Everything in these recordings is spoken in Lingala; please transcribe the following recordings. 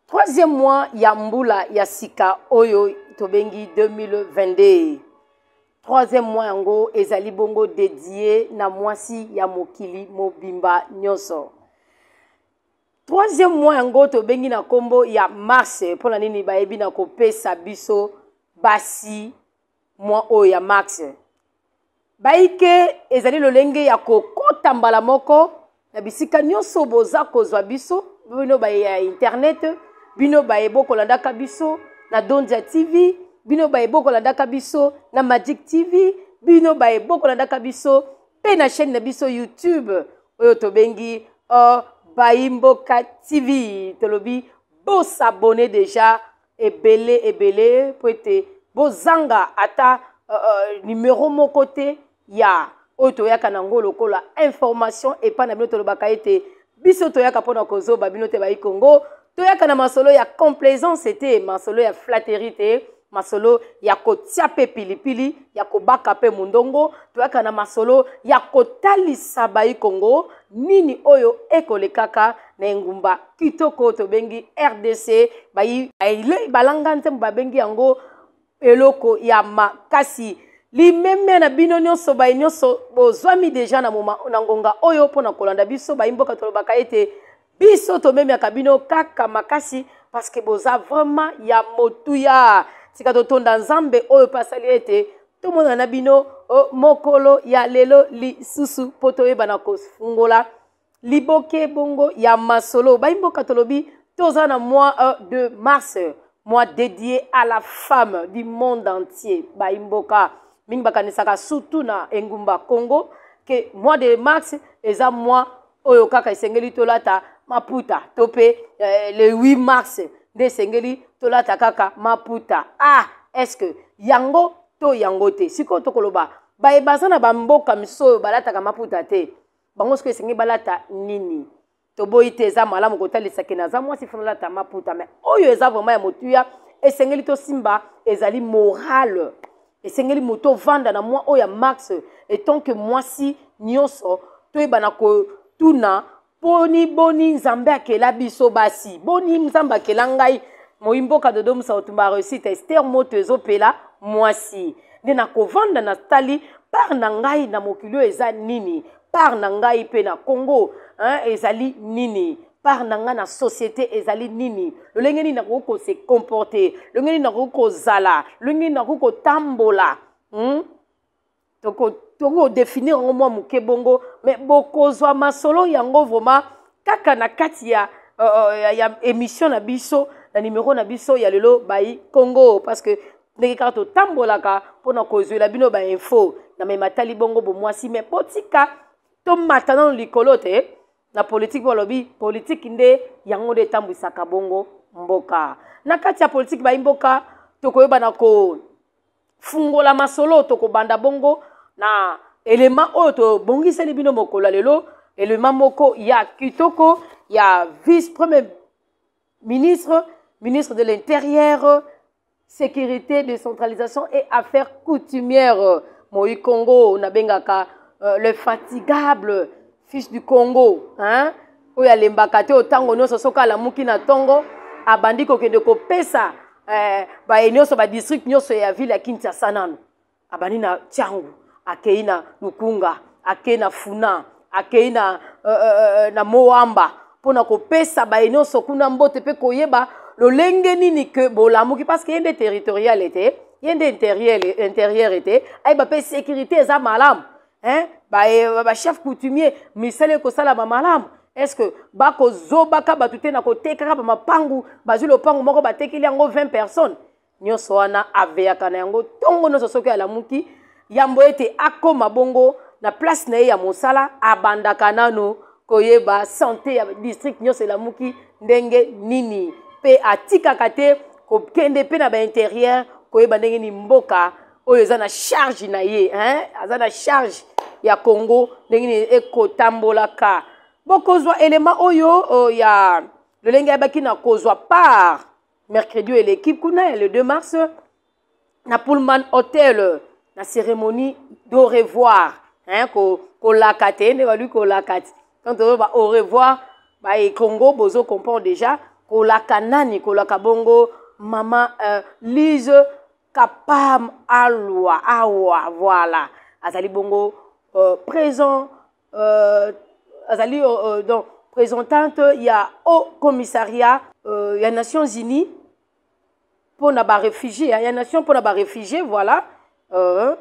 Troisième mois, Yambula Yasika Oyo Tobengi 2022. Troisième mois, yango ezali bongo dédié na mwasi ya mokili mobimba nyonso. Troisième mois, yango Tobengi na kombo ya mars. Pona nini baebi na kopesa biso basi mois oyo ya mars. Baike ezali lolenge ya kokota mbala moko na bisika nyonso boza kozwa biso bino ba ya internet. Bino baye boko landaka biso na Dondia TV, bino baye boko landaka biso na Magic TV, bino baye boko landaka biso pe na chaîne na biso YouTube oyo tobengi Baimboka TV. Tolobi bo s'abonner déjà ebele pour être bo zanga ata numéro mon côté ya oyo toyaka na ngolo kola information et pas na bino tolobaka ete biso toyaka pona kozo babino te bayi Congo. Toyaka na masolo ya complaisance était masolo ya flatterie te masolo ya kotia pe pilipili ya kobaka pe mundongo toyaka na masolo ya kotalisa bayi Congo nini oyo ekolekaka na ngumba kitoko tobengi RDC bayi ile balanga ntembo babengi yango eloko ya makasi limeme na bino nyonso bayi nyonso bozwami deja na ngonga oyo pona kolanda biso bayimboka tolobaka ete biso to meme ya kabino kaka makasi parce que boza vraiment ya motuya tika to tonda nzambe oyo pasali ete to mona na bino mokolo ya lelo li susu poto yeba na kofungola liboke bongo ya masolo baimboka tolobi toza na mois de mars mois dédié à la femme du monde entier baimboka mingi bakanisaka surtout na engumba Congo que mois de mars eza mois oyo kaka esengeli tolata maputa topé le 8 mars de sengeli tolata kaka maputa est-ce que yango to yango te siko tokoloba baye bazana bamboka miso balata ka maputa te bango siko esengeli balata nini to boite eza malamu kotalisa kena za mwasi funolata maputa mais oyo eza vraiment ya motuya esengeli to simba ezali moral esengeli moto vanda na moi oyo ya mars et tant que mwasi nyonso to ebana ko tuna boni nzambe akela biso basi boni nzambe akela ngai moimboka dodomu sa otumba réussite Esther moto ezopela mwasi nde na kovanda na tali par na ngai na mokili eza nini par na ngai pe na Congo ezali nini par na nga na société ezali nini lolenge nini nakoko se comporter lolenge nini nakoko zala lolenge nini nakoko tambola toko définir ngo mwa muke bongo mais bokozwa masolo yango vraiment kaka na kati ya émission na biso na numéro na biso ya lelo bayi Congo parce que ndenge kaka totambolaka mpona kozwela bino ba info na mematali bongo bomwasi mais potika tomata na likolo te na politique bolobi politique nde yango nde etambwisaka bongo mboka na kati ya politique bayi mboka tokoyeba na ko fungola masolo tokobanda bongo na élément oyo tobongiseli bino mokolo lelo élément moko ya kitoko ya vice-premier ministre de l'intérieur sécurité décentralisation et affaires coutumières Moïse Congo nabengaka le fatigable fils du Congo oyo alembaka te otango nyonso soki alamuki na tongo abandi kokende kopesa baenyoso badistrict nyonso ya ville ya Kinshasa nano abandi na Tyangu akei na Lukunga akei na Funa akei na Moamba pona kopesa baenyoso kuna mbote pe koyeba lolenge nini ke bolamuki parce que yende territorial était yende intérieur était ay ba pe sécurité eza malamu ba chef coutumier misale ko sala ba malamu est-ce que bako zobaka batute na kotekaka ba mapangu bazwi lopangu moko batekeli yango 20 personnes nyonso wana aveyaka na yango tongo nyonso soki alamuki yambo ete akoma bongo na place na ye ya mosala abandaka nano koyeba santé ya district nyonso elamuki ndenge nini pe atikaka te kokende pe na baintérieur koyeba ndenge ni mboka oyo eza na charge na ye aza na charge ya Congo ndenge ni ekotambolaka bokozwa élément oyo ya lolenge yabaki na kozwa part mercredi et l'équipe kuna le 2 mars na Pullman Hotel la cérémonie d'au revoir ko lakate ne balu ko lakate quand on va au revoir ba e Congo bozo comprend déjà ko lakanani ko lakabongo maman Lise Kapam Alwa awa voilà azali bongo présent azali donc présentante il y a au commissariat il y a Nations Unies pour na ba réfugiés il y a nation pour na ba réfugiés voilà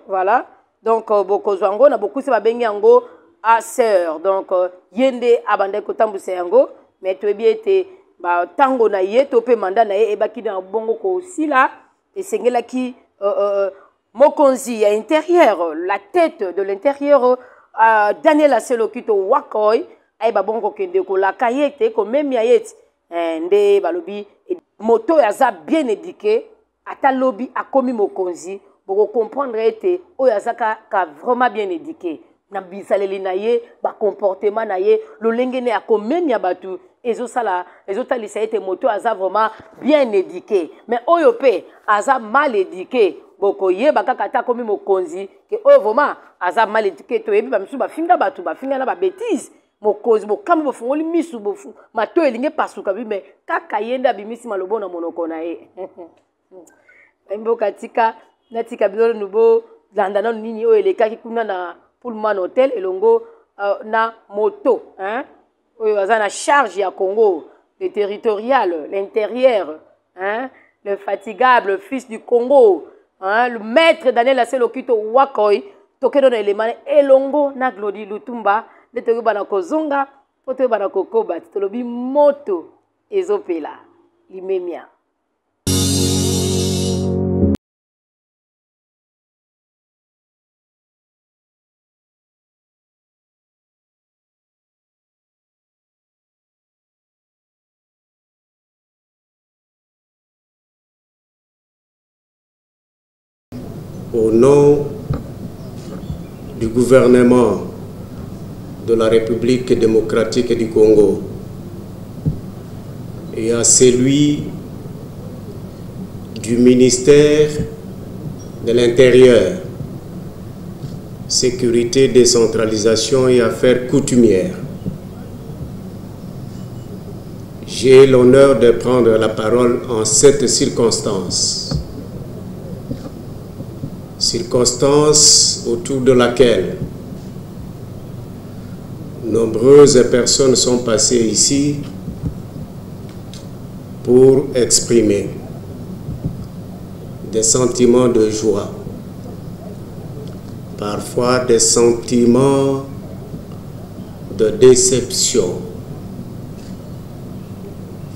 voilà donc beaucoup zango na beaucoup se ba bengi yango a sœur donc yende abande ko tambuse yango mais to bien été ba tango na ye to pe mandat na ye e baki na bongo ko sila et sengela ki mokonzi à intérieur la tête de l'intérieur Daniel Aselokito Wakoy ay ba bongo kende ko la kayete ko même yayet nde balobi moto yaza bien éduqué ata lobi akomi mokonzi pour comprendre était oyazaka ka vraiment bien éduqué na bisaleli na ye ba comportement na ye lo lengene akomemi ya batu ezotalisa ete moto aza vraiment bien éduqué mais oyo pe aza mal éduqué boko yeba kaka ta komi mokonzi ke oyo vraiment aza mal éduqué to yebi ba misu ba finga batu ba finga na ba bêtise mokonzi bokama bofungoli misu bofu mato elinge pasuka bi mais kaka yenda bimisi malobo na monoko na ye mboka tika natika bilolo nubo landana nini oyo elekaki kuna na Pullman Hotel elongo na moto oyo aza na charge ya Congo le territorial l'intérieur le fatigable fils du Congo le maître Daniel Aselokito Wakoy tokeno na élément elongo na Glody Lutumba netoyo bana kozonga poto bana kokoba tolobi moto ezopela limemia. Au nom du gouvernement de la République démocratique du Congo et à celui du ministère de l'Intérieur, Sécurité, Décentralisation et Affaires coutumières, j'ai l'honneur de prendre la parole en cette circonstance. Circonstance autour de laquelle nombreuses personnes sont passées ici pour exprimer des sentiments de joie, parfois des sentiments de déception,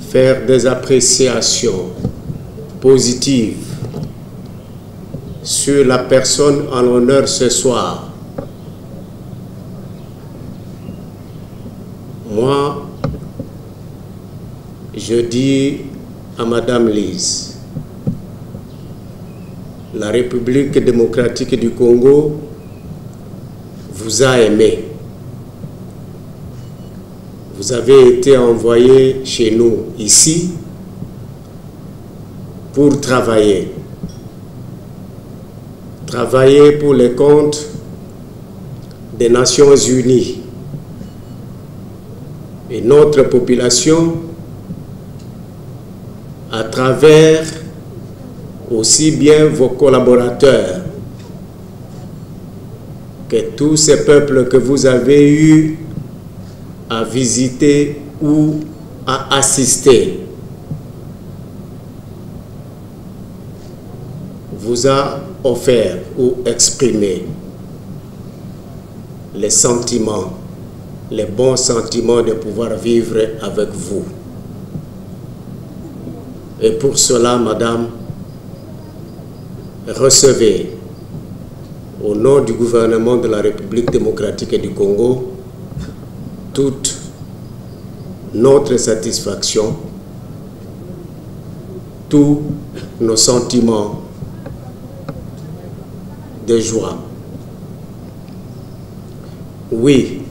faire des appréciations positives sur la personne en l'honneur ce soir. Moi, je dis à Madame Lise, la République démocratique du Congo vous a aimé. Vous avez été envoyé chez nous ici pour travailler. Travailler pour les comptes des Nations Unies. Et notre population, à travers aussi bien vos collaborateurs que tous ces peuples que vous avez eu à visiter ou à assister, vous a offert ou exprimé les sentiments les bons sentiments de pouvoir vivre avec vous. Et pour cela, Madame, recevez, au nom du gouvernement de la République démocratique du Congo, toute notre satisfaction, tous nos sentiments de joie. Oui,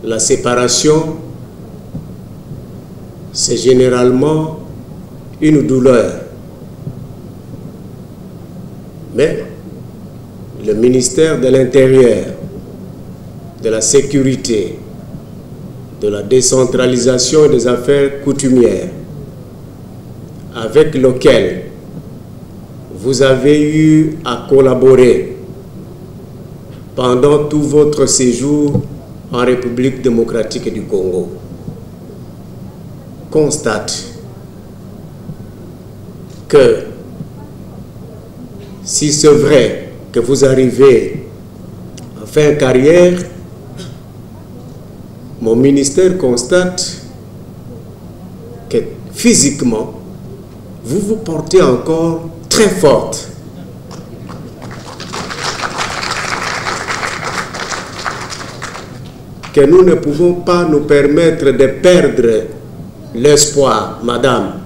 la séparation, c'est généralement une douleur. Mais le ministère de l'Intérieur, de la Sécurité, de la décentralisation et des affaires coutumières, avec lequel vous avez eu à collaborer pendant tout votre séjour en République démocratique du Congo, constate que si c'est vrai que vous arrivez à faire carrière, mon ministère constate que physiquement, vous vous portez encore très forte. Que nous ne pouvons pas nous permettre de perdre l'espoir, Madame,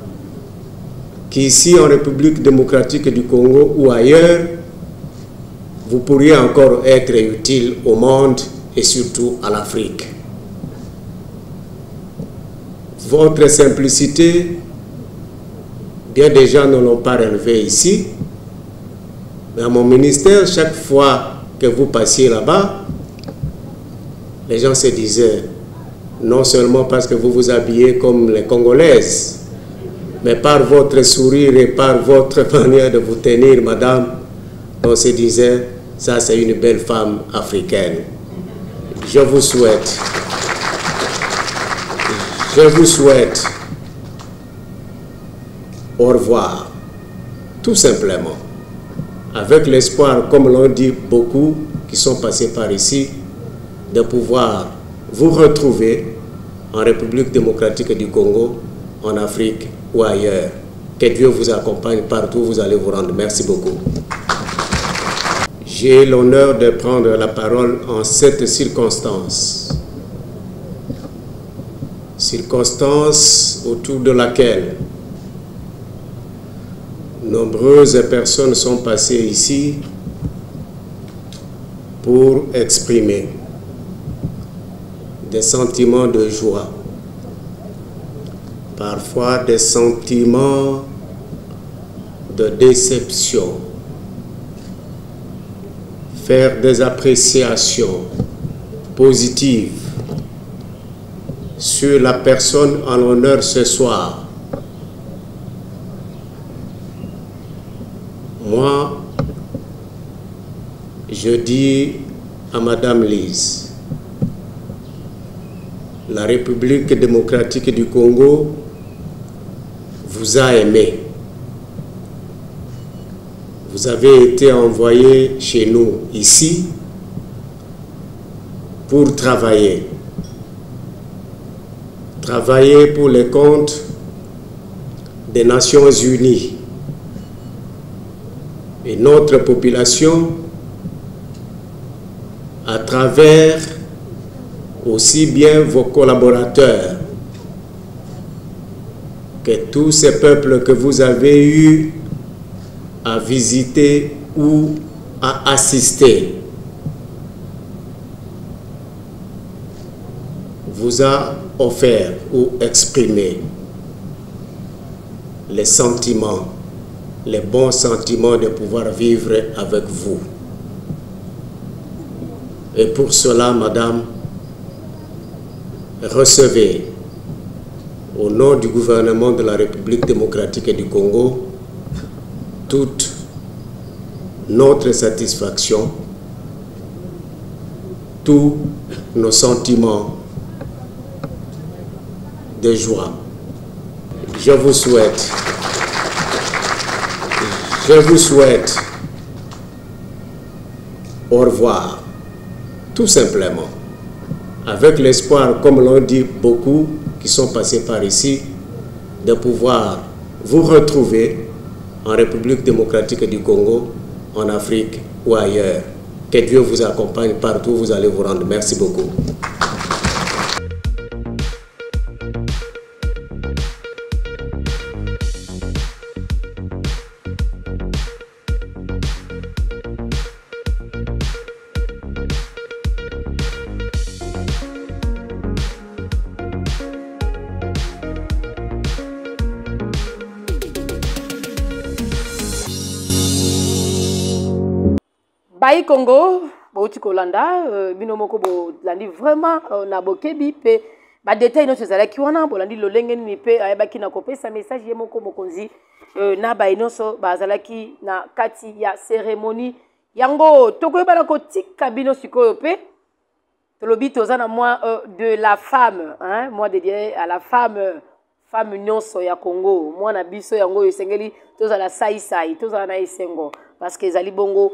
qu'ici en République démocratique du Congo ou ailleurs, vous pourriez encore être utile au monde et surtout à l'Afrique. Votre simplicité, bien des gens ne l'ont pas relevé ici, mais à mon ministère, chaque fois que vous passiez là-bas, les gens se disaient, non seulement parce que vous vous habillez comme les Congolaises, mais par votre sourire et par votre manière de vous tenir, Madame, on se disait, ça c'est une belle femme africaine. Je vous souhaite au revoir, tout simplement, avec l'espoir, comme l'ont dit beaucoup qui sont passés par ici, de pouvoir vous retrouver en République démocratique du Congo, en Afrique ou ailleurs. Que Dieu vous accompagne partout où vous allez vous rendre. Merci beaucoup. J'ai l'honneur de prendre la parole en cette circonstance. Circonstance autour de laquelle nombreuses personnes sont passées ici pour exprimer des sentiments de joie, parfois des sentiments de déception, faire des appréciations positives sur la personne en l'honneur ce soir. Moi, je dis à Madame Lise, la République démocratique du Congo vous a aimé. Vous avez été envoyé chez nous, ici, pour travailler. Travailler pour les comptes des Nations Unies. Et notre population, à travers aussi bien vos collaborateurs que tous ces peuples que vous avez eu à visiter ou à assister, vous a offert ou exprimé les sentiments, les bons sentiments de pouvoir vivre avec vous. Et pour cela, Madame, recevez, au nom du gouvernement de la République démocratique du Congo, toute notre satisfaction, tous nos sentiments de joie. Je vous souhaite au revoir, tout simplement, avec l'espoir, comme l'ont dit beaucoup qui sont passés par ici, de pouvoir vous retrouver en République démocratique du Congo, en Afrique ou ailleurs. Que Dieu vous accompagne partout où vous allez vous rendre. Merci beaucoup. Bayi Congo, Bauti Kolanda, Binomoko Bolandi vraiment na bokebi pe ba détail no sezala ki wana bolandi lolenge ni pe ayebaki na kopesa message ye moko mokonzi na bayi no so bazalaki na kati ya cérémonie yango tokoyeba ko tika bino sikoyo pe tolobi tozana moi de la femme hein moi dédié à la femme nyonso ya Congo moi na biso yango esengeli tozala sai tozala na esengo parce que ezali bongo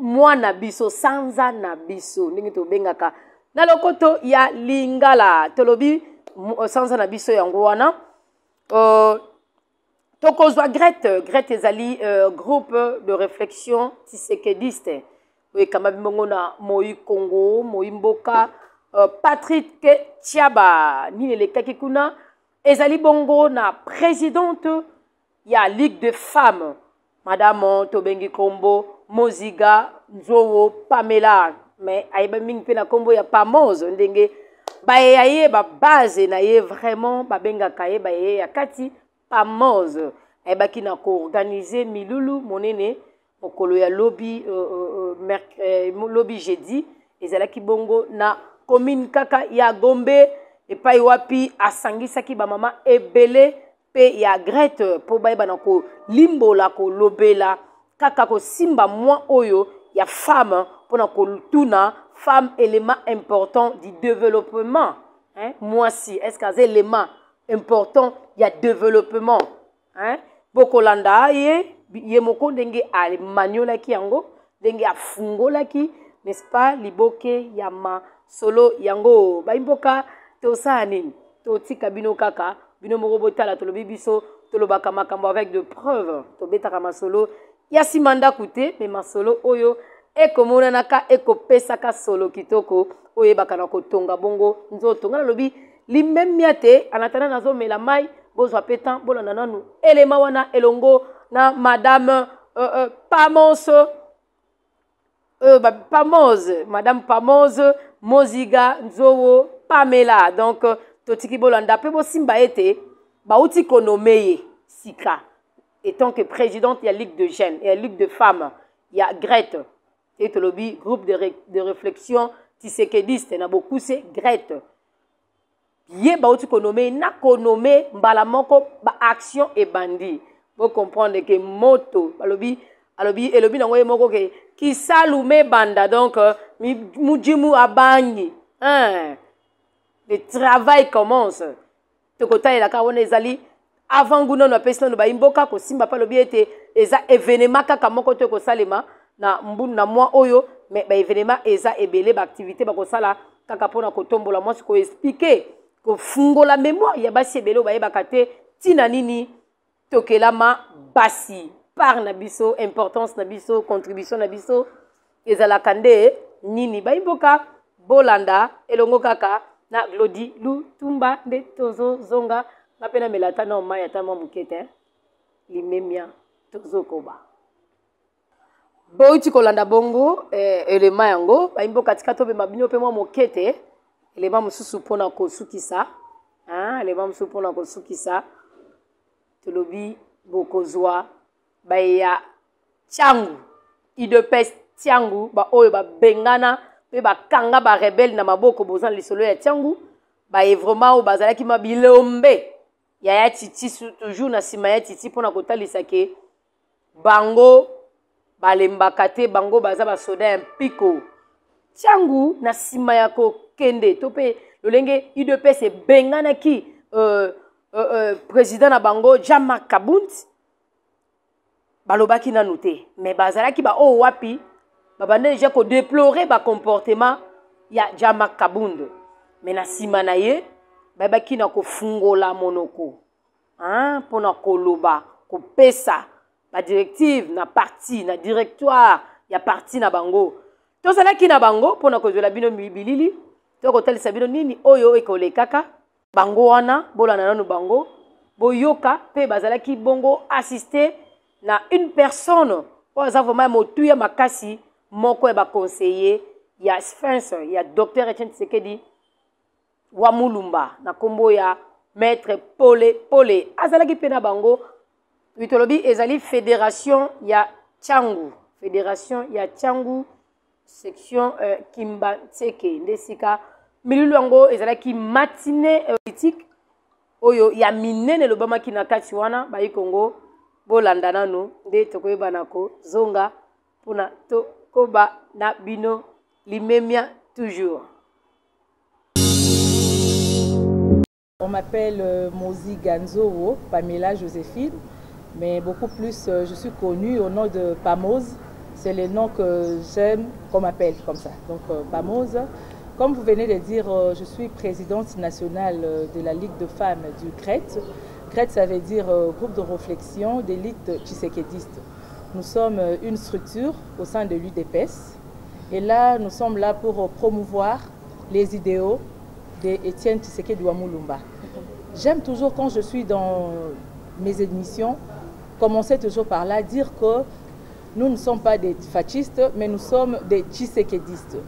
moi na biso sanza na biso ndenge to bengaka na lokoto ya lingala tolobi sanza na biso yango wana tokozwa Grete ezali groupe de réflexion tisekediste oui kama bimongo na Moi Congo Moi Mboka Patrick Tiaba nini lekaki kuna ezali bongo na présidente ya Ligue de femmes Madame Tobengi Kombo Moziga Nzowo Pamela mais ayeba mingi pe na kombo ya Pamoze ndenge baye ba base na ye vraiment babenga kaye baye ya kati Pamoze ayeba ki na ko organiser milulu monene mokolo ya lobby lobby jeudi ezalaki bongo na commune kaka ya Gombe epai wapi asangisaki ba mama ebele pe ya Grete po bayeba na ko limbola ko lobela kaka ko simba moi oyo ya femme pour na ko tuna femme élément important du développement hein moi si est-ce que c'est élément important ya développement hein bokolanda ye moko ndenge a maniola ki yango ndenge afungola ki n'est-ce pas liboke ya ma solo yango baimboka tosala nini totika bino kaka bino moko botala tolobi biso tolobaka makambo avec de preuves tobetaka masolo ya simanda kute mais masolo oyo ekomonanaka ekopesaka solo kitoko oyo bakana kotonga bongo nzoto ngana lobi limemia te anatana nazomela mai bozwa petan bolanda nanu elema wana elongo na madame Pamoze madame Pamoze Moziga Nzowo Pamela donc totiki bolanda pe bosimba ete bauti konomeye sika étant que présidente il y a Ligue de jeunes et Ligue de femmes il y a Grete et tolobi groupe de réflexion tisekediste na beaucoup c'est Grete ye bauti konomeye na konome mbala moko ba action et bandi vous comprendre que moto alobi elobi nango ye moko ke kisalume banda donc mujimu abangi hein le travail commence tokota elaka wana ezali avant nguna no pesa no baimboka ko simba pa lobi ete eza événement kaka moko to ko salema na mbunu na moi oyo mais ba événement eza ebele ba activité ba ko sala kaka pona ko tombola moi ko expliquer ko fungola mémoire ya basi ebele ba yebaka te tina nini tokelama basi par na biso importance na biso contribution na biso ezala kande nini baimboka bolanda elongo kaka na Glody Lutumba de tozo zonga napena melata na maya tama mukete limemia tozo koba bouti kolanda bongo elema yango baimboka tika tobe mabino pe mwa mokete elema mususu pona kosukisa hein elema mususu pona kosukisa tolobi bokozwa baya changu idepes tiangu ba oyo ba bengana pe ba kanga ba rebelle na maboko bozan lisolo ya tiangu ba vraiment o bazala ki mabilombe ya titi toujours na sima ya titi pona kotalisa ke bango balembaka te bango baza ba soda ya mpiko tiangu na sima ya kokende to pe lolenge idepes e bengana ki président na bango Jean-Marc Kabund balobaki nanu te mais bazalaki ba o wapi babande déjà ko déplorer ba comportement ya Jean-Marc Kabund mais na sima na ye bayebaki na kofungola monoko mpona koloba kopesa badirective na parti na directoire ya parti na bango tozalaki na bango mpona kozwela bino bilili to kotalisa bino nini oyo ekolekaka bango wana bolanda nanu bango boyoka mpe bazalaki bongo assisté na une personne oyo aza vraiment motuya makasi moko ya baconseiller ya Sphinx ya docteur Etienne Tshisekedi wa Mulumba na kombo ya maître Pole azalaki pe na bango mitolobi ezali fédération ya Tchangu section Kimbatseke ndesika mililu yango ezalaki matinée politique oyo ya minene lobamaki na kati wana bayi Kongo bolanda nanu nde tokoyebana ko zonga pona to koba na bino limemia toujours. On m'appelle Mozi Ganzo, Pamela Joséphine, mais beaucoup plus je suis connue au nom de Pamoz. C'est le nom que j'aime qu'on m'appelle comme ça. Donc Pamoz. Comme vous venez de dire, je suis présidente nationale de la Ligue de femmes du GRET. GRET, ça veut dire groupe de réflexion d'élite tshisekédiste. Nous sommes une structure au sein de l'UDPS. Et là, nous sommes là pour promouvoir les idéaux d'Étienne Tshisekedi wa Mulumba. J'aime toujours, quand je suis dans mes émissions, commencer toujours par là, dire que nous ne sommes pas des fascistes, mais nous sommes des tshisekédistes.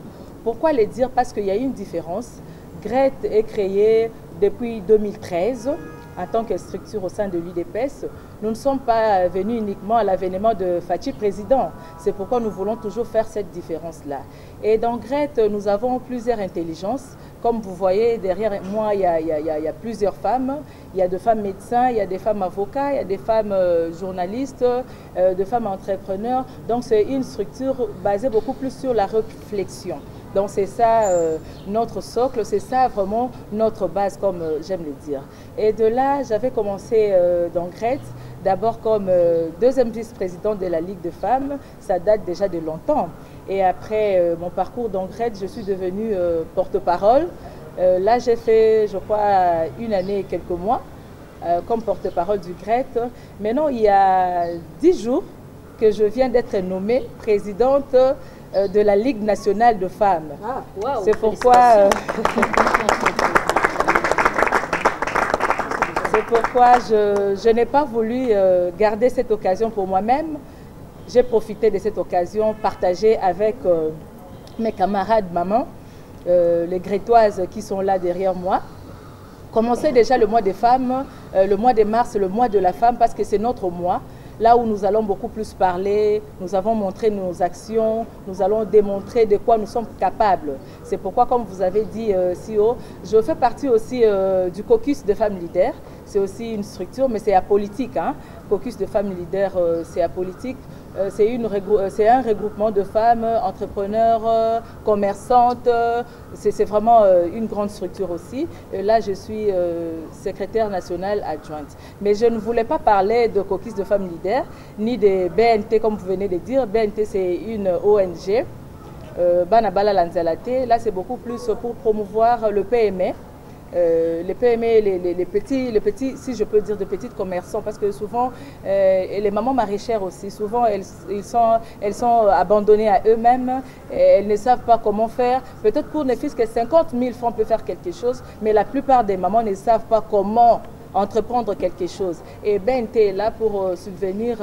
Pourquoi le dire? Parce qu'il y a une différence. GRET est créé depuis 2013 en tant que structure au sein de l'UDPS. Nous ne sommes pas venus uniquement à l'avènement de Fachi président. C'est pourquoi nous voulons toujours faire cette différence-là. Et dans GRET, nous avons plusieurs intelligences. Comme vous voyez, derrière moi, il y a plusieurs femmes. Il y a des femmes médecins, il y a des femmes avocats, il y a des femmes journalistes, des femmes entrepreneurs. Donc c'est une structure basée beaucoup plus sur la réflexion. Donc c'est ça notre socle, c'est ça vraiment notre base, comme j'aime le dire. Et de là, j'avais commencé dans GRET, d'abord comme deuxième vice-présidente de la Ligue de femmes, ça date déjà de longtemps. Et après mon parcours dans GRET, je suis devenue porte-parole. Là, j'ai fait, je crois, une année et quelques mois comme porte-parole du GRET. Maintenant, il y a 10 jours que je viens d'être nommée présidente de la Ligue nationale de femmes. Ah, wow, c'est pourquoi, je n'ai pas voulu garder cette occasion pour moi-même. J'ai profité de cette occasion, partager avec mes camarades mamans, les Grétoises qui sont là derrière moi. Commencer déjà le mois des femmes, le mois de mars, le mois de la femme, parce que c'est notre mois. Là où nous allons beaucoup plus parler, nous avons montré nos actions, nous allons démontrer de quoi nous sommes capables. C'est pourquoi, comme vous avez dit si haut, je fais partie aussi du caucus de femmes leaders. C'est aussi une structure, mais c'est apolitique. Hein. Caucus de femmes leaders, c'est apolitique. C'est un regroupement de femmes, entrepreneurs, commerçantes. C'est vraiment une grande structure aussi. Et là, je suis secrétaire nationale adjointe. Mais je ne voulais pas parler de caucus de femmes leaders, ni de BNT, comme vous venez de dire. BNT, c'est une ONG. Banabala Lanzalate. Là, c'est beaucoup plus pour promouvoir le PME. Les PME, les petits, si je peux dire, de petits commerçants, parce que souvent, et les mamans maraîchères aussi, souvent, elles sont abandonnées à eux-mêmes, elles ne savent pas comment faire. Peut-être pour ne fût-ce que 50 000 francs peut faire quelque chose, mais la plupart des mamans ne savent pas comment entreprendre quelque chose. Et BNT est là pour subvenir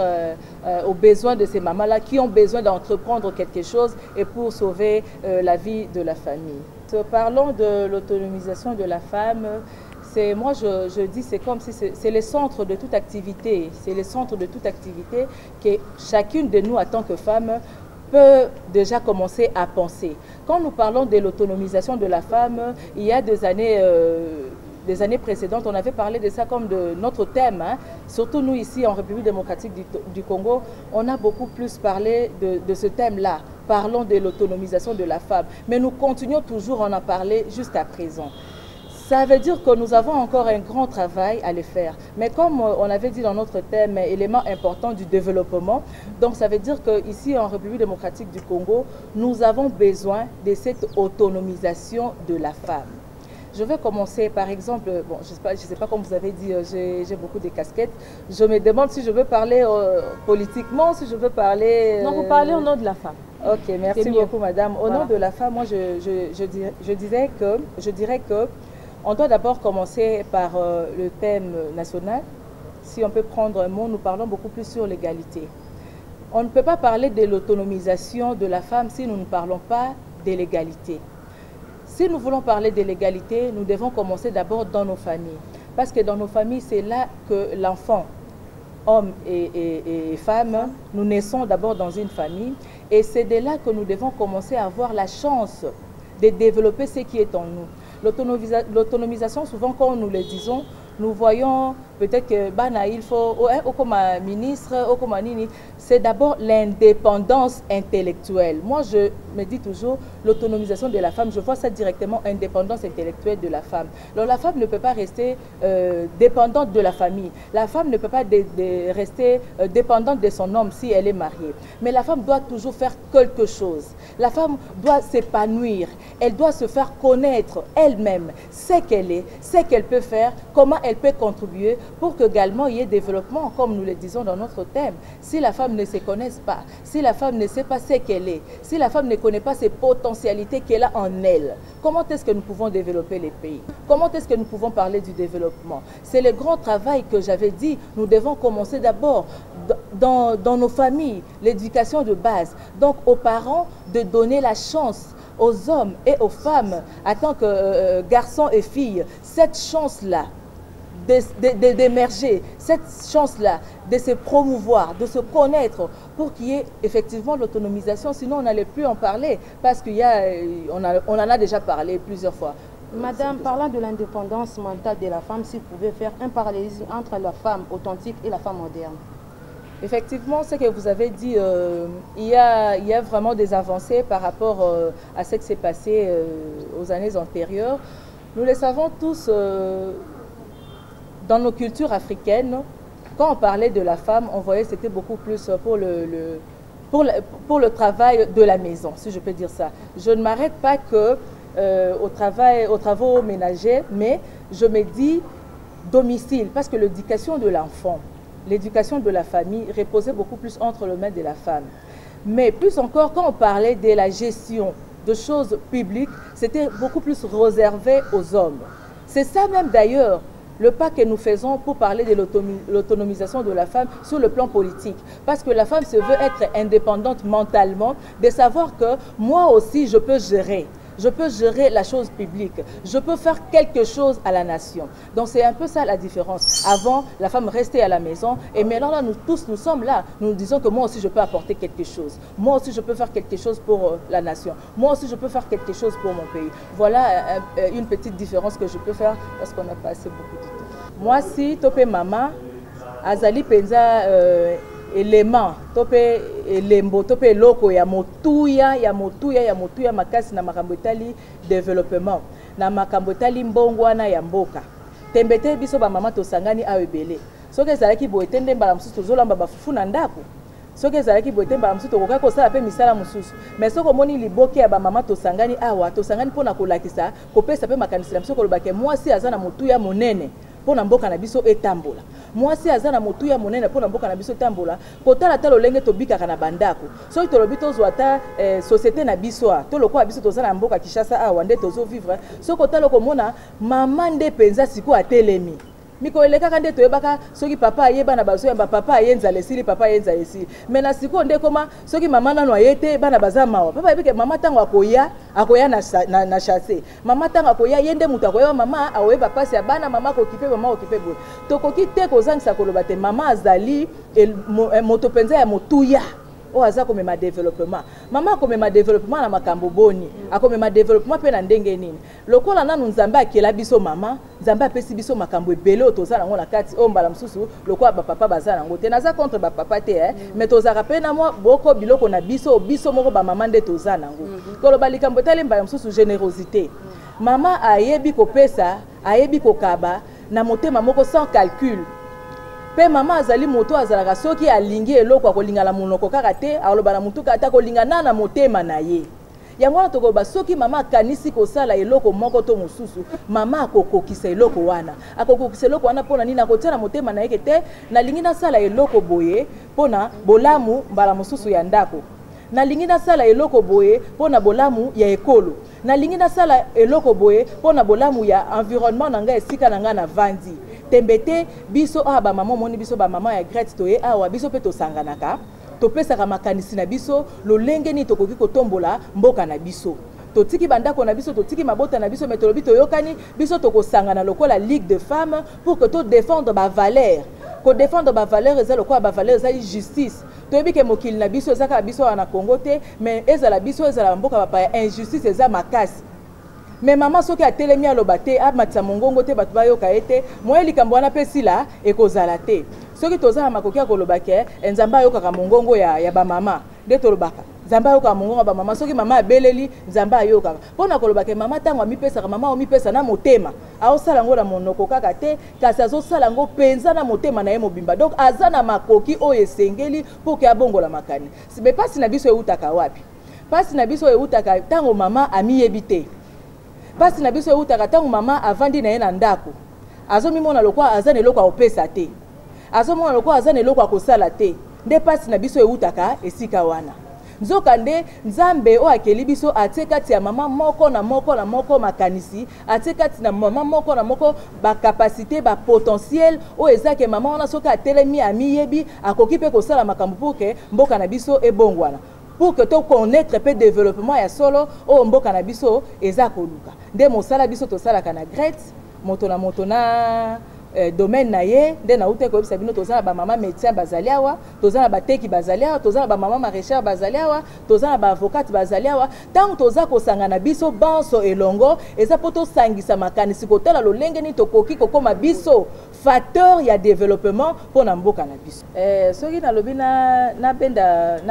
aux besoins de ces mamans-là qui ont besoin d'entreprendre quelque chose et pour sauver la vie de la famille. Parlons de l'autonomisation de la femme. Moi, je dis, c'est comme si c'est le centre de toute activité. C'est le centre de toute activité que chacune de nous, en tant que femme, peut déjà commencer à penser. Quand nous parlons de l'autonomisation de la femme, il y a des années précédentes, on avait parlé de ça comme de notre thème. Hein. Surtout nous ici en République démocratique du Congo, on a beaucoup plus parlé de ce thème-là. Parlons de l'autonomisation de la femme. Mais nous continuons toujours à en parler jusqu'à présent. Ça veut dire que nous avons encore un grand travail à le faire. Mais comme on avait dit dans notre thème, élément important du développement, donc ça veut dire qu'ici en République démocratique du Congo, nous avons besoin de cette autonomisation de la femme. Je vais commencer par exemple, bon, je sais pas comme vous avez dit, j'ai beaucoup de casquettes. Je me demande si je veux parler politiquement, si je veux parler... Non, vous parlez au nom de la femme. Ok, merci beaucoup madame. Au nom de la femme, moi je dirais que on doit d'abord commencer par le thème national. Si on peut prendre un mot, nous parlons beaucoup plus sur l'égalité. On ne peut pas parler de l'autonomisation de la femme si nous ne parlons pas de l'égalité. Si nous voulons parler de l'égalité, nous devons commencer d'abord dans nos familles. Parce que dans nos familles, c'est là que l'enfant, homme et femme, nous naissons d'abord dans une famille. Et c'est de là que nous devons commencer à avoir la chance de développer ce qui est en nous. L'autonomisation, souvent quand nous le disons, nous voyons peut-être que Bana, il faut, comme ministre, comme nini, c'est d'abord l'indépendance intellectuelle. Moi, je me dis toujours l'autonomisation de la femme, je vois ça directement, indépendance intellectuelle de la femme. Alors la femme ne peut pas rester dépendante de la famille. La femme ne peut pas rester dépendante de son homme si elle est mariée. Mais la femme doit toujours faire quelque chose. La femme doit s'épanouir. Elle doit se faire connaître elle-même, ce qu'elle est, ce qu'elle peut faire, comment elle peut contribuer pour qu'également il y ait développement, comme nous le disons dans notre thème. Si la femme ne se connaît pas, si la femme ne sait pas ce qu'elle est, si la femme ne connaît pas ses potentialités qu'elle a en elle, comment est-ce que nous pouvons développer les pays? Comment est-ce que nous pouvons parler du développement? C'est le grand travail que j'avais dit. Nous devons commencer d'abord dans nos familles, l'éducation de base. Donc aux parents de donner la chance aux hommes et aux femmes, en tant que garçons et filles, cette chance-là d'émerger, cette chance-là de se promouvoir, de se connaître pour qu'il y ait effectivement l'autonomisation. Sinon, on n'allait plus en parler parce qu'on en a déjà parlé plusieurs fois. Madame, parlant de l'indépendance mentale de la femme, si vous pouvez faire un parallélisme entre la femme authentique et la femme moderne. Effectivement, ce que vous avez dit, il y a vraiment des avancées par rapport à ce qui s'est passé aux années antérieures. Nous le savons tous, dans nos cultures africaines, quand on parlait de la femme, on voyait que c'était beaucoup plus pour le travail de la maison, si je peux dire ça. Je ne m'arrête pas que aux travaux ménagers, mais je me dis domicile, parce que l'éducation de l'enfant, l'éducation de la famille reposait beaucoup plus entre les mains de la femme. Mais plus encore, quand on parlait de la gestion de choses publiques, c'était beaucoup plus réservé aux hommes. C'est ça même d'ailleurs le pas que nous faisons pour parler de l'autonomisation de la femme sur le plan politique. Parce que la femme se veut être indépendante mentalement, de savoir que moi aussi je peux gérer. Je peux gérer la chose publique. Je peux faire quelque chose à la nation. Donc c'est un peu ça la différence. Avant, la femme restait à la maison. Et maintenant, là, nous tous, nous sommes là. Nous disons que moi aussi, je peux apporter quelque chose. Moi aussi, je peux faire quelque chose pour la nation. Moi aussi, je peux faire quelque chose pour mon pays. Voilà une petite différence que je peux faire parce qu'on a passé beaucoup de temps. Moi, si topé maman, azali penza élément, topé elembo, topé loko ya motuya makasi na makambo etali développement, na makambo etali mbongwana ya mboka. Tembete biso ba mama tosangani awe ebele. Soki ezalaki boye tende mbala mosusu tozolamba bafufu na ndako. Soki ezalaki boye te mbala mosusu tokoka kosala pe misala mosusu. Mais soki omoni liboke ya ba mama tosangani awa, tosangani mpona kolakisa, kopesa pe makanisi na biso kolobake mwasi aza na motuya monene. Pona mboka na biso etambola. Mwasi aza na motuya monene pona mboka na biso etambola. Kotala talo lenge tobikaka na bandako. Soki tolobi tozwa ata société na biso a. Toloko biso toza na mboka Kinshasa awa nde tozo vivre. Soki kotala komona mama nde penza siku atelemi. Miko eleka nde toyebaka soki papa ayeba na bazo yamba papa ayenza lesili papa ayenza lesili. Mais na siko nde koma soki mama nanu ayete bana baza mawa. Papa yebike mama tango akoya na chasser. Mama tango akoya yende mutu akoya mama aoyeba pasi ya bana mama kokipe mama okipe bo. Tokoki te kozangisa koloba te mama azali moto penza ya motuya. O aza komema développement. Mama komema développement na makambo boni. Akomema développement pe na ndenge nini. Lokola nanu nzambe akela biso mama, nzambe apesi biso makambo ebele otoza nango na kati o mbala msusu lokola ba papa baza nango te naza contre ba papa te mais tozaka pe na mwa boko biloko na biso moko ba mama nde toza nango. Koloba likambo tali mbala msusu générosité. Mama ayebi kopesa, ayebi kokaba na motema moko sans calcul. Pe mama azali moto azalaka soki alingi eloko akolingala monoko kaka te aloba na mutu kata kolingana na motema na ye. yango wana tokoloba soki mama akanisi kosala eloko moko to mosusu mama akokokisa eloko wana akokokisa eloko wana mpona nini akotia na motema na ye te nalingi nasala eloko boye mpona bolamu mbala mosusu ya ndako nalingi nasala eloko boye mpona bolamu ya ekolo nalingi nasala eloko boye mpona bolamu ya environnement na ngai esika na ngai na vandi tembete biso ba mama moni biso ba mama ya Grete toye awa biso pe tosanganaka topesaka makanisi na biso lolenge ni tokoki kotombola mboka na biso totiki bandako na biso totiki mabota na biso metolobi toyokani biso tokosangana lokola Ligue de femmes pour que to défendre ba valeur ko défendre ba valeur eza lokola ba valeur eza justice toyebi ke mokili na biso ezaka biso na Congo te mais ezala biso ezala mboka ba injustice eza makasi mais maman soki atelemi aloba te amatisa mongongo te bato bayoka ete moye likambo wana pe sila ekozala te soki tozala makoki ya koloba ke nzambe ayokaka mongongo ya bamama nde tolobaka nzambe ayokaka mongongo ya bamama soki mama abeleli nzambe ayokaka mpona koloba ke mama ntango amipesaka mama omipesa na motema aosala yango na monoko kaka te kasi azosala yango mpenza na motema na ye mobimba donc aza na makoki oyo esengeli mpo ke abongola makani me mpasi na biso eutaka wapi mpasi na biso eutaka ntango mama amiyebi te mpasi na biso eutaka ntango mama avandi na ye na ndako azomimona lokwa aza na eloko akopesa te azomona lokwa aza na eloko akosala te nde mpasi na biso eutaka esika wana nzoka nde nzambe oyo akeli biso atie kati ya mama moko na moko na moko makanisi atie kati na mama moko na moko bakapasité bapotentiel oyo ezake mama wana soki atelemi amiyebi akoki mpe kosala makambo pour ke mboka na biso ebongwana pour que to connaître pe développement ya solo o mboka na biso eza koluka nde mosala biso tosalaka na Grete moto na domaine na ye nde na ute ko bisa bino tozala ba mama médecin bazali awa tozala ba teki bazali awa tozala ba mama maraîchère bazali awa tozala ba avocate bazali awa tant toza ko sangana biso banso elongo eza poto sangisa makanisi kotala lolenge ni tokoki kokoma biso facteur ya développement pona mboka na biso soki na lobi na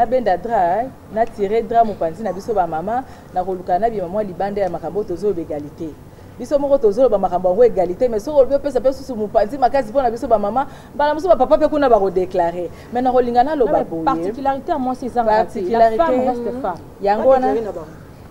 benda dra na tirer dra mopanzi na biso ba mama na koluka na bi mama libande ya makambo tozo égalité biso moko tozolo ba makambo ngo égalité mais soko lobi pesa pesa su mopanzi makasi pona biso ba mama bala biso ba papa pe kuna ba ko déclarer mais na kolingana lo ba boye particularité à moi c'est ça la femme reste femme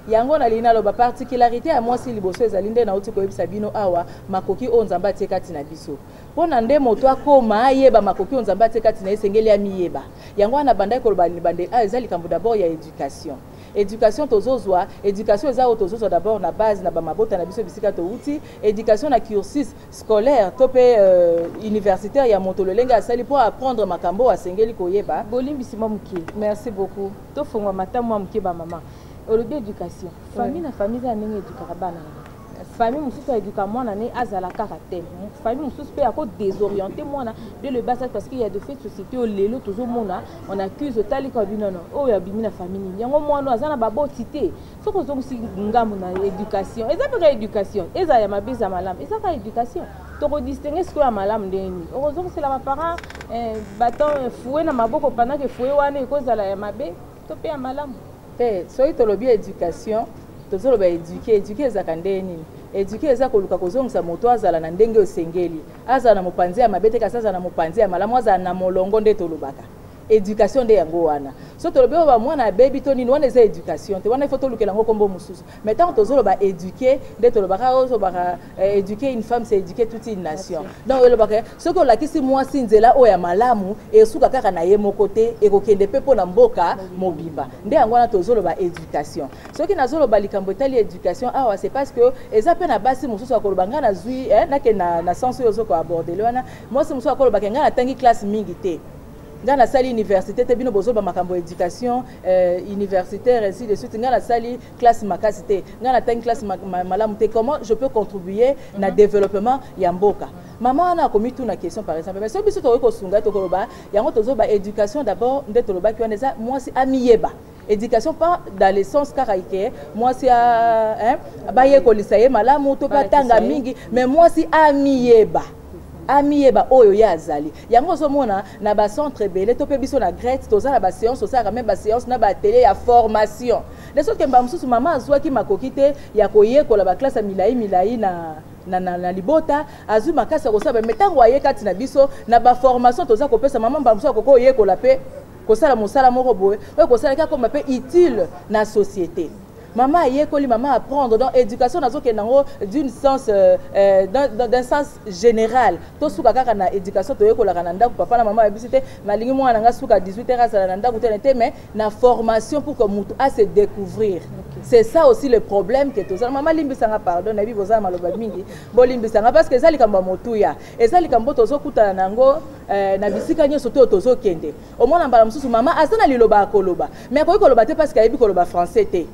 yango na lina lo ba particularité à moi si liboso ezali nde na uti ko yebisa bino awa makoki o nzamba atie kati na biso pona nde moto akoma ayeba makoki o nzamba atie kati na esengeli amiyeba yango na banda ko bandi bande ezali kambo d'abord ya éducation éducation tozozwa éducation eza o tozozwa d'abord na base na ba mabota na biso bisika to uti éducation na cursus scolaire to pe universitaire ya moto lelenga asali pour apprendre makambo asengeli koyeba bolimbisi momuki merci beaucoup to fongwa matamu momuki ba mama olobi éducation famille na famille za ndenge éduquera bana famille mususu éduquer mwana ne azala kaka te famille mususu pe ako désorienter mwana de le bas parce qu'il y a de fait société au lelo toujours mona on accuse tali ko binono o ya bimi na famille yango mwana azana baboti te faut que zongi ngamu na éducation eza pe éducation eza ya mabeza malam eza ka éducation to redistinguer ce que ya malam ndeni heureusement c'est la parents bâton fouet na maboko pendant que fouet wana ekozala ya mabe to pe ya malam te soki tolobi éducation tozoloba éduquer ezaka nde nini éduquer eza koluka kozongisa moto azala na ndenge osengeli azala na mopanzi ya mabe te kasi azala na mopanzi ya malamu azala na molongo nde tolobaka éducation nde yango wana so tolobi oyo bamwana abebi to nini wana eza éducation te wana ifo tolukela yango kombo mosusu mais ntango tozoloba éduquer nde tolobaka ozobaka éduquer une femme c'est éduquer toute une nation donc elobaka soki olakisi mwasi nzela oyo ya malamu esuka kaka na ye moko te ekokende mpe mpo na mboka mobimba nde yango wana tozoloba éducation soki nazoloba likambo etali éducation awa c'est parce que eza mpe na basi mosusu akoloba ngai nazwi nake na sens oyo ozoko abordele wana mwasi mosusu akolobaka ngai natangi classe mingi te ngana sali université te bino bozo ba makambo éducation universitaire ainsi de suite ngana sali classe makasi te ngana tangi classe malamu te comment je peux contribuer na développement ya mboka maman ana komi tout na question par exemple mais so biso to ko sunga to koloba yango tozo ba éducation d'abord nde to loba ki on eza moi si amiyeba éducation pas dans le sens karaïke moi si baye ko lisaye malamu to patanga mingi mais moi si amiyeba amiyeba oyo ya azali yango somona na ba centre belé to pe biso na Grete toza na ba séance osaka même ba séance na ba télé ya formation de sorte que mba mususu mama azwaki makoki te ya koyekola ba classe milai na libota azu makasa kosaba metango aye kati na biso na ba formation toza kopesa mama mba mususu akoko yekola pe kosala mosala moko boye oyo kosala kaka koma pe utile na société maman ayekoli maman apprendre donc éducation nazo ke nango d'un sens général to suka kaka na éducation to yekola kana ndako papa na maman abisité malingi mwana nga suka 18h sala na ndako te mais na formation pour que mutu a se découvrir. C'est ça aussi le problème que tous maman limbisanga pardon na bi boza maloba mingi bo limbisanga parce que ezali kamba motuya ezali kambo tozo kutana nango na bisika nyoso to tozo kende au moins mbala mususu maman asana liloba akoloba mais ko koloba te parce que ayebi koloba français te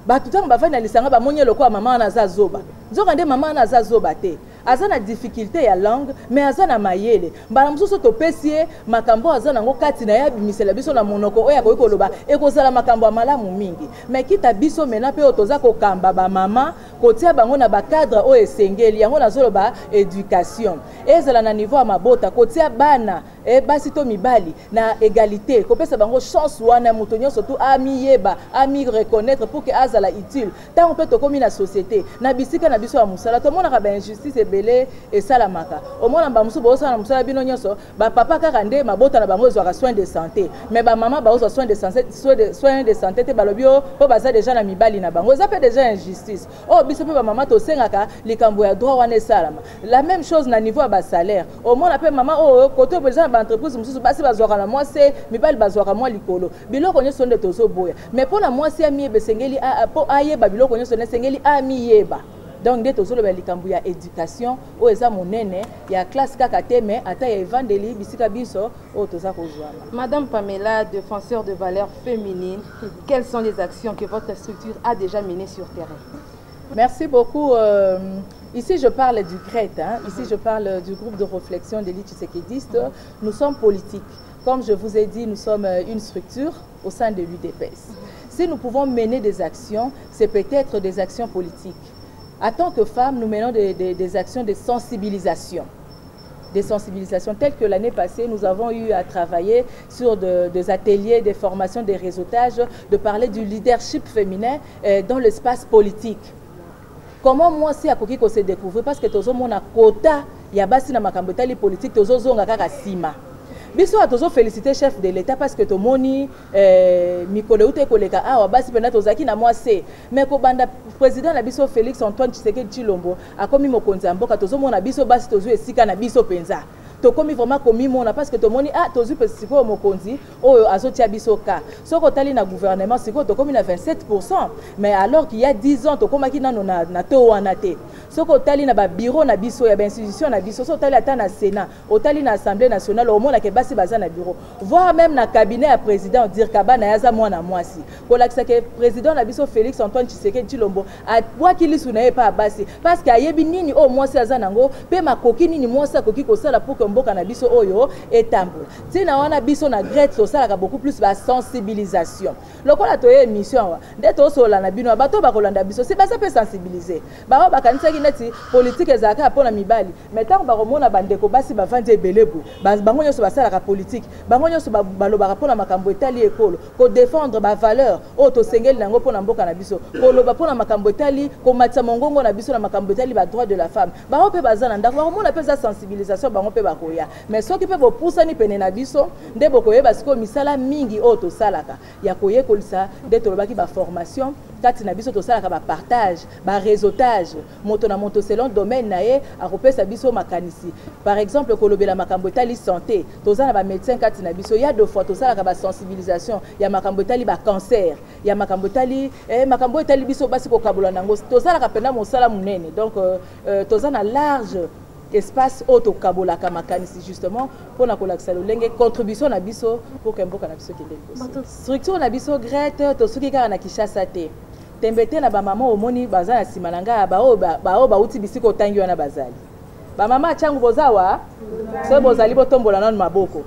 ba tutanga ba fana lisanga ba monye lokwa maman na za zoba nzoka nde maman na za zoba te azana difficulté ya langue mais azana mayele mbala mususu to pesie makambo azana ngo kati na ya bimisela biso na monoko oya ko koloba ekozala makambo malamu mingi mais kita biso mena pe otoza ko kamba ba mama kotia bango na ba cadre o esengeli yango na zoloba éducation ezala na niveau ya mabota kotia bana basi to mibali na égalité kopesa bango chance wana mutonyo surtout ami yeba ami reconnaître pour que azala utile tant on peut to komi na société na bisika na biso ya musala to mona ka ba injustice belé et salamaka au moins ba musu bo sala musala bino nyonso ba papa kaka nde mabota na bango ezwa soins de santé mais ba maman ba ozwa soins de santé te balobio po baza déjà na mibali na bango ça fait déjà injustice oh biso pe ba maman to sengaka likambo ya droit wana salama la même chose na niveau ya ba salaire au moins pe maman oh côté besoin ba entreprise mususu basi bazwaka na moi c'est mibali bazwaka moi likolo biloko nyonso nde tozo boya mais pona moi c'est ami besengeli po ayeba biloko nyonso ne sengeli ami yeba. Donc, dès que vous avez l'éducation, vous avez monene, il y a classe kakateme, ata ya evangélie, bisika biso, o toza kozwana. Madame Pamela, défenseur de valeurs féminines, quelles sont les actions que votre structure a déjà menées sur terrain? Merci beaucoup. Ici, je parle du GRET, hein. Ici, je parle du groupe de réflexion des Tshisekidistes. Nous sommes politiques. Comme je vous ai dit, nous sommes une structure au sein de l'UDPS. Si nous pouvons mener des actions, c'est peut-être des actions politiques. En tant que femmes, nous menons des actions de sensibilisation. Des sensibilisations telles que l'année passée, nous avons eu à travailler sur des ateliers, des formations, des réseautages, de parler du leadership féminin dans l'espace politique. Comment moi, si à Koki qu'on s'est découvert, parce que tous mon quota, il y a basi na makambetali politique, tous zonga kaka sima. Biso a toujours félicité chef de l'État parce que to moni mikolo ute koleka awa basi pena tozaki na moi c'est mais ko banda président na biso Félix Antoine Tshisekedi Tshilombo akomi mokonzi ya mboka tozo mona biso basi tozo esika na biso penza to komi vraiment komi mona parce que to moni tozo pe siko mokonzi oyo azotia biso ka soko tali na gouvernement siko to komi na 27% mais alors qu'il y a 10 ans to komaki nano na to wana te soko tali na ba bureau na biso ya ba institution na biso soko tali ata na Sénat otali na Assemblée nationale au mona ke basi baza na bureau voire même na cabinet à président dire kabana yaza mwana mwasi ko lakisa ke président na biso Félix Antoine Tshisekedi Tshilombo a wakili sunaye pa basi parce que ayebi nini o mwasi aza nango pe makoki nini mwasi akoki ko sala pour que mboka na biso oyo etambola tina wana biso na GRET so sala ka beaucoup plus ba sensibilisation lokola toye émission wa nde to sola na bino bato bakolanda biso si baza pe sensibiliser ba bakanisa neti politique ezaka pona mibali mais tant bakomona bandeko basi bavandi ebelebu bango nyonso basalaka politique bango nyonso balobaka pona makambo etali ekolo ko défendre ba valeur o to sengeli nango pona mboka na biso ko loba pona makambo etali ko matsa mongongo na biso na makambo etali ba droit de la femme bango pe bazana ndako bakomona pe za sensibilisation bango pe bakoya mais soki pe bopusani pene na biso nde bokoyeba siko misala mingi o to salaka ya koyekolisa nde tolobaki ba formation kati na biso to salaka ba partage ba réseautage moto na moto selon domaine na ye akopesa biso makanisi par exemple kolobela makambo etali santé tozana ba médecin kati na biso ya deux fois tozalaka ba sensibilisation ya makambo etali ba cancer ya makambo etali biso basi ko kabola nango tozalaka pena mosala munene donc tozana large espace auto kabola kamakanisi justement pour na kolakisa lolenge contribution na biso pour que mboka na biso kende biso structure na biso GRET to soki kaka na Kinshasa te tembete na ba mama omoni baza na simalanga ba uti bisiko tangi wana bazali ba mama changu bozawa so bozali botombola nanu maboko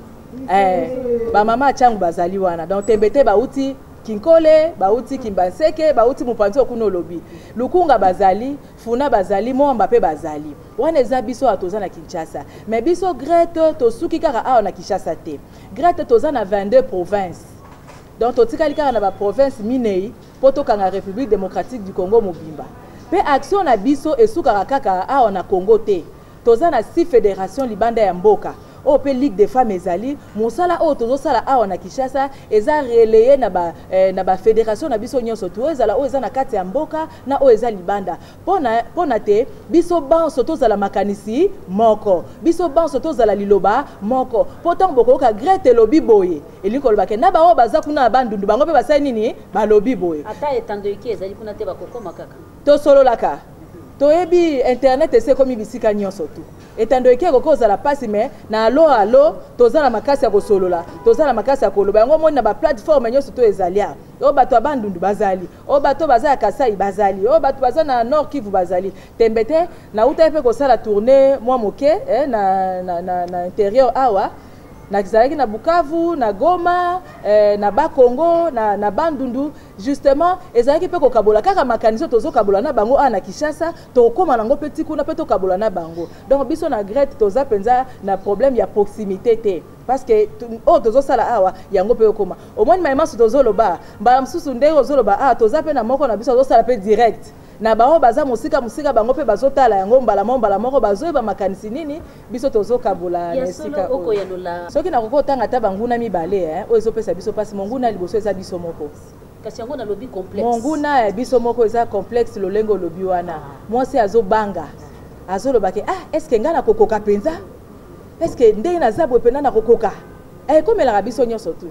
ba mama changu bazali wana donc tembete ba uti Kinkole, bauti Kimbanseke, bauti Mupanzi okuno lobi. Lukunga bazali, Funa bazali, Mwamba pe bazali. Wana eza biso atoza na Kinshasa. Mais biso GRET tosuki kaka awa na Kinshasa te. GRET toza na 22 provinces. Donc totikali kaka na ba province minei poto kanga République démocratique du Congo mobimba. Pe action na biso esuka kaka awa na Congo te. Toza na 6 fédérations libanda ya mboka. o pe ligue des femmes ezali mosala o tozo sala awa na Kinshasa eza relayé na ba fédération na biso nyonso to ezala o eza na kati ya mboka na o eza libanda pona te biso banso tozala makanisi moko biso banso tozala liloba moko pourtant bokoka grete lobi boye elinko lobake na ba o baza kuna bandundu bango pe basai nini ba lobi boye ata etando iki ezali kuna te bakokoma kaka to solo laka toyebi internet ese komi bisika nyonso tu etando eke kokozala pasi me na alo tozala makasi ya kosolola tozala makasi ya koloba yango moni na ba plateforme nyonso to ezali a o bato abandundu bazali o bato baza ya Kasai bazali o bato baza na Nord Kivu bazali tembete na uta pe kosala tourner mwa moke na intérieur awa na kizalaki na Bukavu na Goma na Bakongo na Bandundu justement ezalaki pe kokabola kaka makaniso tozo kabola na bango na Kinshasa to koma nango petit kuna pe to kabola na bango donc biso na Grete toza penza na problème ya proximité te parce que tozo sala awa yango pe koma au moins maima so tozo loba mbala msusu ndeko tozo loba toza pe na moko na biso tozo sala pe direct na bao baza musika bango pe bazotala yango mbala moko bazoyeba makanisi nini biso tozo kabola na sika soki na koko tanga ta banguna mibale o ezopesa biso pasi monguna liboso eza biso moko kasi yango na lobi complexe monguna biso moko eza complexe lolengo lobi wana mwasi azobanga azolobake est-ce que nga na kokoka penza est-ce que ndenge na zabwe pena na kokoka komelaka biso nyonso tu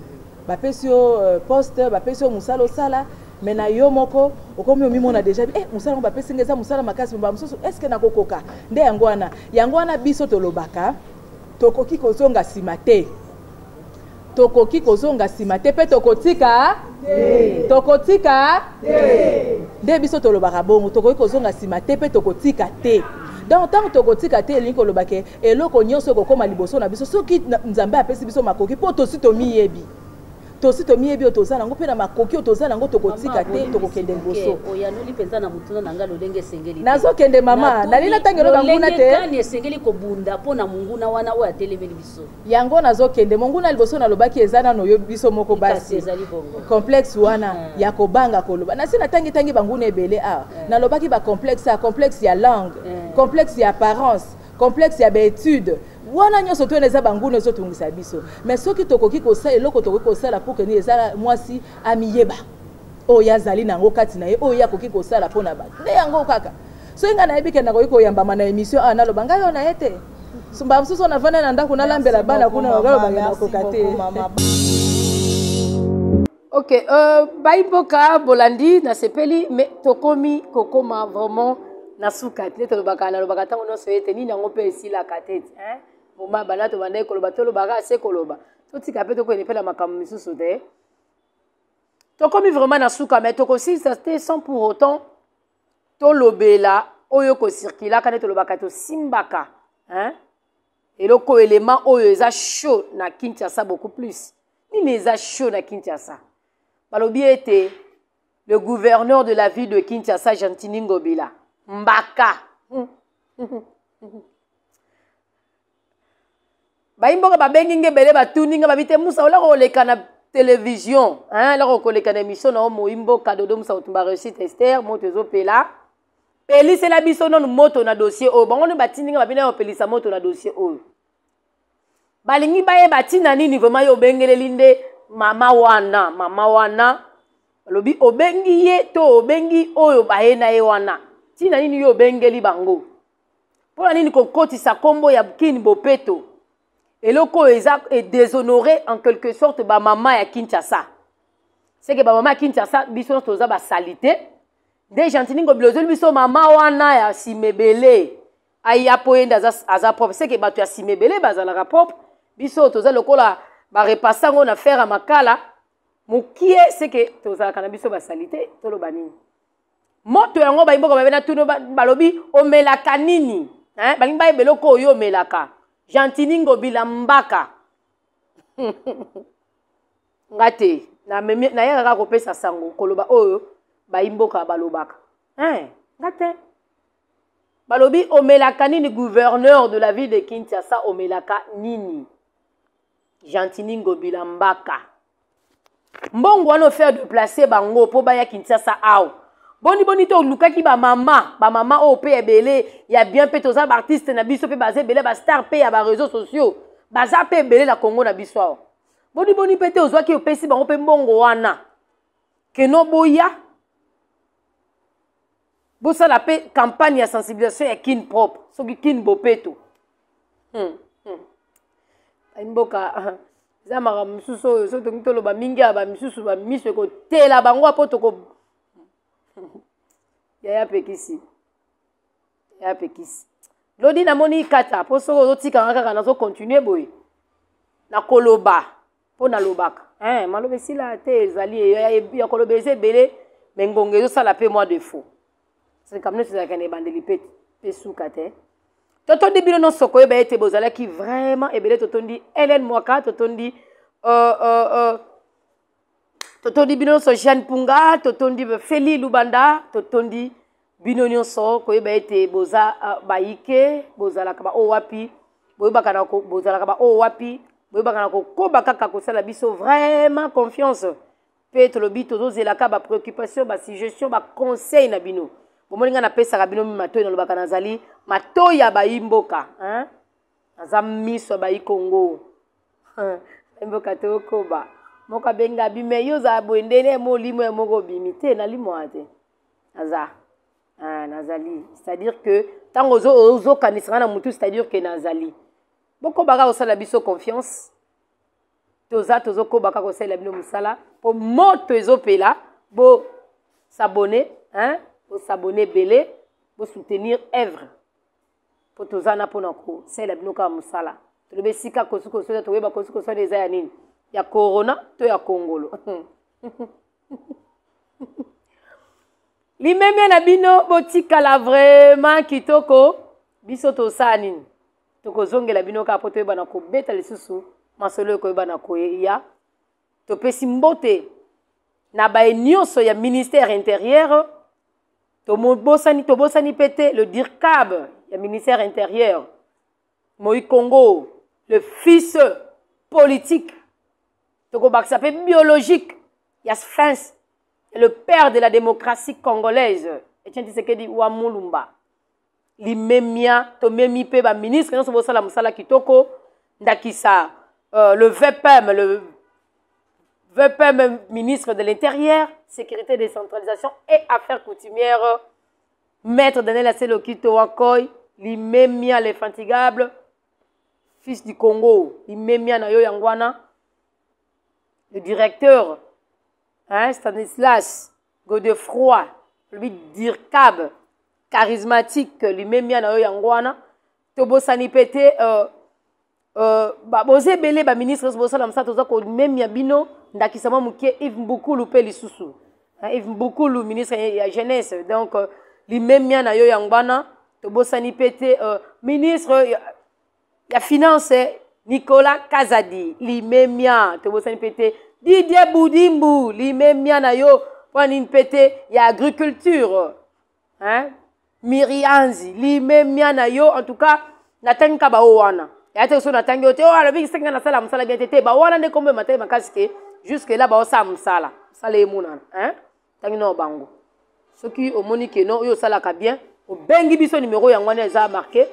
bapesi yo poste bapesi yo musala osala mais na yo moko okomi omimona déjà musala ba pesi ngeza musala makasi mba mususu est-ce que na kokoka nde yango wana biso tolobaka tokoki kozonga sima te pe tokotika nde biso tolobaka bongo tokoki kozonga sima te pe tokotika te donc tant tokotika te elingi lobake eloko nyonso kokoma liboso na biso soki nzambe apesi biso makoki po tosi tomiyebi otoza nango pe na makoki otoza nango tokotika te tokokende liboso oyanoli penza na mutuna nanga lolenge esengeli nazokende mama nalina tangelo banguna te kani esengeli kobunda po na munguna wana oyo atelemeli biso yango nazokende monguna liboso nalobaki eza nano yo biso moko basi complexe wana ya kobanga koloba nasi natangi banguna ebele nalobaki ba complexe ya langue complexe ya apparence complexe ya étude wana nyonso to neza banguna ezotungisa biso mais soki tokoki kosala eloko tokoki kosala pour que ni ezala mwasi amiyeba oyo azali nango kati na ye oyo akoki kosala mpona bato nde yango kaka so inga nayebi ke nakoki koyambama na émission naloba ngai oyo na ye te mba mosusu navanda na ndako nalambela bana kuna okalobanga nakoka te ok baimboka bolandi nasepeli mais tokomi kokoma vraiment na suka te tolobaka nalobaka ntango nyonso ye te nini yango mpe esilaka te moma bana tobandai koloba tolobaka ase koloba totika mpe tokoyende mpe na makambo misusu te tokomi vraiment na suka mais tokosilisa te sans pour autant tolobela oyo kocirculaka nde tolobaka tosimbaka eloko élément oyo eza chaud na Kinshasa beaucoup plus nini eza chaud na Kinshasa balobi ete le gouverneur de la ville de Kinshasa Gentini Ngobila Mbaka baimboka babengi ngebele batuninga babite musa ola koleka na télévision la koleka na émission na moimboka dodo musa otumba réussite Esther moto ezopela pelisa la biso non moto na dossier oyo bango ne batininga babina pelisa moto na dossier oyo balingi baye batina nini vraiment yo bengeleli nde mama wana lobi obengi ye to obengi oyo baye na ye wana tina nini yo bengeli bango pona nini kokotisa kombo ya Kini Bopeto eloko eza déshonoré en quelque sorte ba mama ya Kinshasa c'est que ba mama ya Kinshasa biso toza ba salité de Gentini Ngobila biso mama wana ya simebele aya poenda aza propre c'est que bato ya simebele bazalaka propre biso toza lokola ba repassango na faire makala mukie c'est que toza kana biso ba salité toloba nini moto yango baimboka babena tuno balobi omelaka nini balingi bayebeloko oyo omelaka Gentini Ngobila Mbaka ngate na yaka kopesa sango koloba oyo baimboka balobaka ngate balobi omelaka nini gouverneur de la ville de Kinshasa omelaka nini Gentini Ngobila Mbaka mbongo wana faire déplacer bango po baya Kinshasa aw boni to lukaki ba mama o pe ebele ya bien pe toza ba artiste na biso pe bazé belé ba star pe ya ba réseaux sociaux baza pe belé na Congo na biso awa boni pete ozwaki opesi bango pe mbongo wana keno boya bosala pe campagne ya sensibilisation ya kin propre soki kin bopeto mboka za maka misusu oyo so tongi toloba mingi ya bamisusu bamiso ekotela bango apo toko yaya pekisi lodi namoni kata po soko ozotikanga kaka nazokontinue boye na koloba mpo nalobaka maloba esila te ezali ya koloba eza ebele me ngongo ezosala mpe mwa defo kamne tozalaka na ebandeli mpe suka te totondi bino nyonso koyeba ete bozalaki vraiment ebele totondi Hélène Mwaka totondi bino nyonso Jeanne Punga totondi Feli Lubanda totondi bino nyonso koyeba ete boza bayike bozalaka ba owapi boyebaka na bozalaka ba owapi boyebaka na kokoba kaka kosala biso vraiment confiance mpe tolobi tozozelaka bapréoccupation basuggestion baconseil na bino bomoni nga napesaka bino matoi nalobaka nazali matoi ya bayi mboka naza miso ya bayi Congo mboka tokoba moko abenga bime yo ozala boye ndene molimo ya moko obimi te nalimoa te nazali c'est-à-dire que ntango ozokanisanga na mutu c'est-à-dire que nazali bokobaka kosala biso confiance tozokobaka kosala bino mosala mpo moto ezopela bosabone bosabone belé bosoutenir œuvre mpo tozana mpona kosala bino kaka mosala tolobi esika kosukoso toyeba kosukoso eza ya nini ya corona to ya kongolo limemia na bino botikala vraiment kitoko biso tosala nini tokozongela bino kaka mpo toyeba na kobeta lisusu masolo oyo koyeba na koya topesi mbote na baye nyonso ya ministère intérieur tobosani pete le DIRCAB ya ministère intérieur Moi Congo le fils politique tokobakisa pe biologique ya France le père de la démocratie congolaise Etienne Tshisekedi wa Mulumba limemia tomemi pe ba ministre nyonso bosala mosala kitoko ndakisa le VPM ministre de l'Intérieur, Sécurité, Décentralisation et Affaires coutumières, Maître Daniel Asselokito Wakoy, l'Imemia l'infatigable, fils du Congo, l'Imemia Nayo Yangwana, le directeur, Stanislas Godefroy, lui DIRCAB, charismatique, l'Imemia Nayo Yangwana, Tobo Sanipete, boze belé ba ministre bosala msa toza ko même ya bino ndakisama mukie Yves Mbukulu pe lisusu Yves Mbukulu ministre ya jeunesse donc li même ya na yo yangwana to bosani pete ministre ya finance Nicolas Kazadi li même ya to bosani pete Didier Boudimbu li même ya na yo poni pete ya agriculture Mirianzi li même ya na yo en tout cas natanka ba wana yate so na tangi ote alobi senga na sala musala bien tete ba wana nde kombe matai makasike jusque là ba osa musala sala emuna tangi no bango soki omoni ke no yo sala ka bien o bengi biso numéro yango na za marqué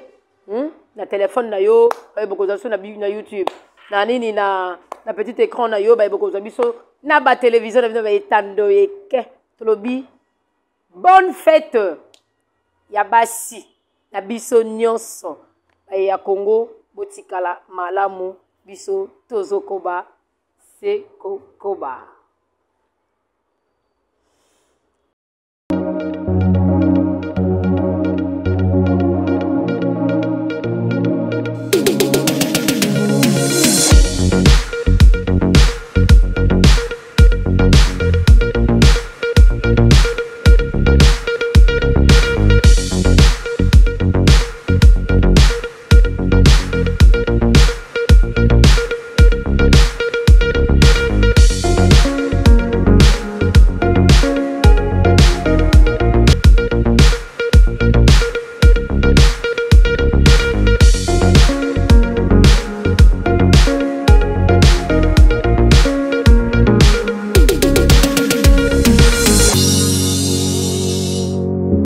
na téléphone na yo ba bokoza so na YouTube na nini na petit écran na yo ba bokoza biso na ba télévision na ba etando eke tolobi bonne fête ya basi na biso nyonso ya Congo botikala malamu biso tozokoba se koba.